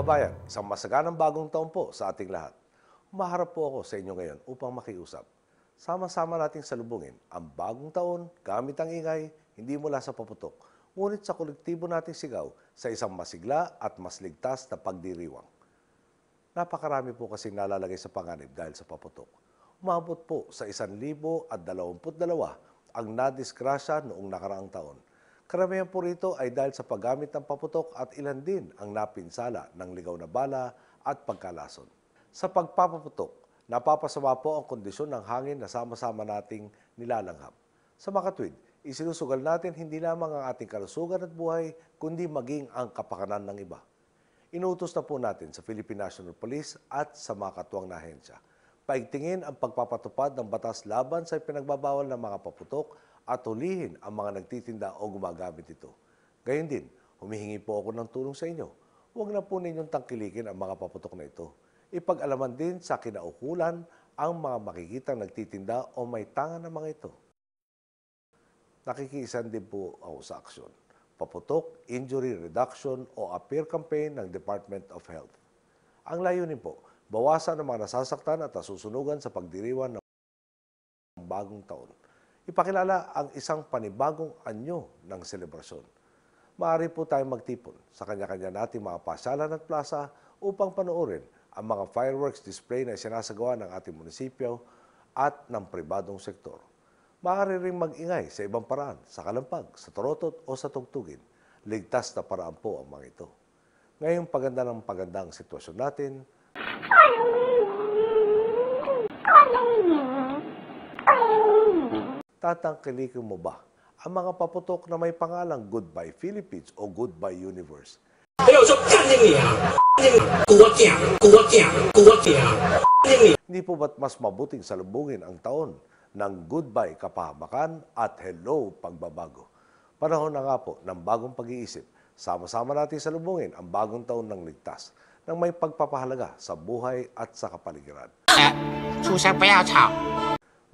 kababayan, isang masaganang bagong taon po sa ating lahat. Humaharap po ako sa inyo ngayon upang makiusap. Sama-sama nating salubungin ang bagong taon gamit ang ingay, hindi mula sa paputok, ngunit sa kolektibo nating sigaw sa isang masigla at mas ligtas na pagdiriwang. Napakarami po kasing nalalagay sa panganib dahil sa paputok. Umabot po sa 1,022 ang nadisgrasya noong nakaraang taon. Karamihan po rito ay dahil sa paggamit ng paputok at ilan din ang napinsala ng ligaw na bala at pagkalason. Sa pagpapaputok, napapasama po ang kondisyon ng hangin na sama-sama nating nilalanghap. Sa makatwid, isinusugal natin hindi lamang ang ating kalusugan at buhay, kundi maging ang kapakanan ng iba. Inuutos na po natin sa Philippine National Police at sa mga katuwang na ahensya. Paigtingin ang pagpapatupad ng batas laban sa pinagbabawal ng mga paputok at hulihin ang mga nagtitinda o gumagamit ito. Gayon din, humihingi po ako ng tulong sa inyo. Huwag na po ninyong tangkilikin ang mga paputok na ito. Ipag-alaman din sa kinaukulan ang mga makikitang nagtitinda o may tangan ng mga ito. Nakikiisan din po ako sa aksyon. Paputok, Injury Reduction o APPEAR campaign ng Department of Health. Ang layunin po, bawasan ang mga nasasaktan at nasusunugan sa pagdiriwang ng bagong taon. Ipakilala ang isang panibagong anyo ng selebrasyon. Maaari po tayong magtipon sa kanya-kanya nating mga pasyalan at plaza upang panoorin ang mga fireworks display na sinasagawa ng ating munisipyo at ng pribadong sektor. Maaari ring mag-ingay sa ibang paraan, sa kalampag, sa torotot o sa tugtugin. Ligtas na paraan po ang mga ito. Ngayong paganda ng paganda ang sitwasyon natin, tatangkilikin mo ba ang mga paputok na may pangalang Goodbye Philippines o Goodbye Universe? Hindi po ba't mas mabuting salubungin ang taon ng Goodbye Kapahamakan at Hello Pagbabago? Panahon na nga po ng bagong pag-iisip. Sama-sama natin salubungin ang bagong taon ng ligtas ng may pagpapahalaga sa buhay at sa kapaligiran.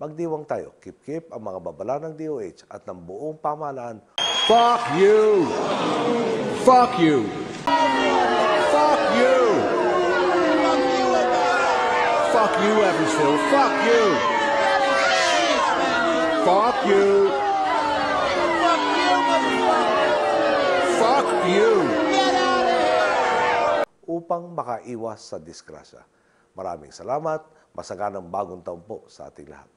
Magdiwang tayo, keep ang mga babala ng DOH at ng buong pamahalaan. Fuck you! Fuck you! Fuck you! Fuck you, Evansville! Fuck you! Fuck you! Fuck you! Upang makaiwas sa disgrasya. Maraming salamat. Masaganang bagong taon po sa ating lahat.